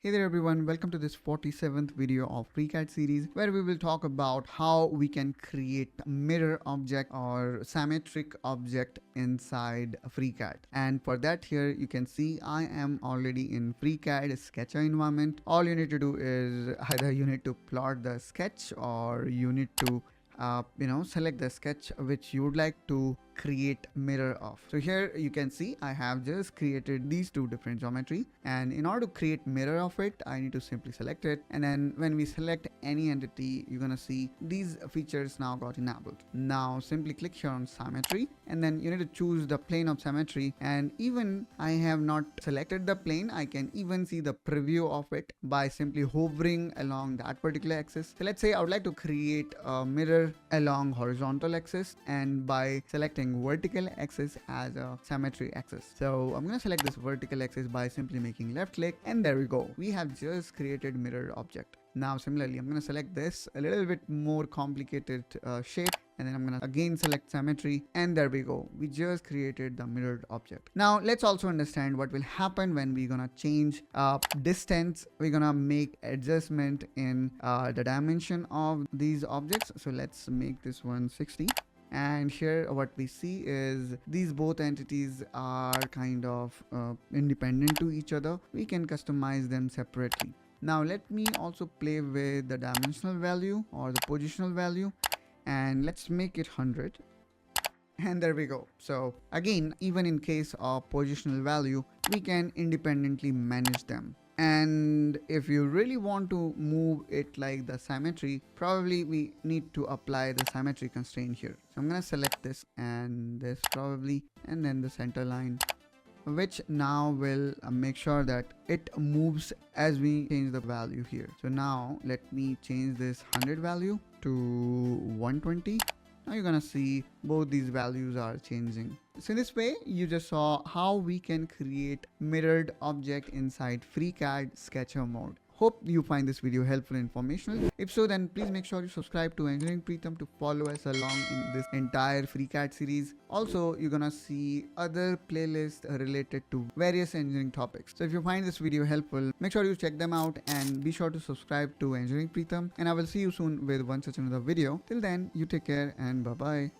Hey there everyone, welcome to this 47th video of FreeCAD series where we will talk about how we can create a mirror object or symmetric object inside FreeCAD. And for that here you can see I am already in FreeCAD Sketcher environment. All you need to do is either you need to plot the sketch or you need to select the sketch which you would like to create mirror of. So here you can see I have just created these two different geometry, and in order to create mirror of it I need to simply select it, and then when we select any entity you're gonna see these features now got enabled. Now simply click here on symmetry, and then you need to choose the plane of symmetry, and even I have not selected the plane, I can even see the preview of it by simply hovering along that particular axis. So let's say I would like to create a mirror along horizontal axis, and by selecting vertical axis as a symmetry axis. So I'm going to select this vertical axis by simply making left click, and there we go. We have just created mirror object. Now similarly I'm going to select this a little bit more complicated shape, and then I'm going to again select symmetry, and there we go. We just created the mirrored object. Now let's also understand what will happen when we're going to change distance. We're going to make adjustment in the dimension of these objects. So let's make this one 60. And here what we see is these both entities are kind of independent to each other. We can customize them separately. Now let me also play with the dimensional value or the positional value, and let's make it 100. And there we go. So again, even in case of positional value, we can independently manage them. And if you really want to move it like the symmetry, probably we need to apply the symmetry constraint here. So I'm going to select this and this probably, and then the center line, which now will make sure that it moves as we change the value here. So now let me change this 100 value to 120. Now you're gonna see both these values are changing. So in this way, you just saw how we can create mirrored object inside FreeCAD Sketcher mode. Hope you find this video helpful and informational. If so, then please make sure you subscribe to Engineering Pritam to follow us along in this entire FreeCAD series. Also, you're gonna see other playlists related to various engineering topics. So if you find this video helpful, make sure you check them out and be sure to subscribe to Engineering Pritam. And I will see you soon with one such another video. Till then, you take care and bye-bye.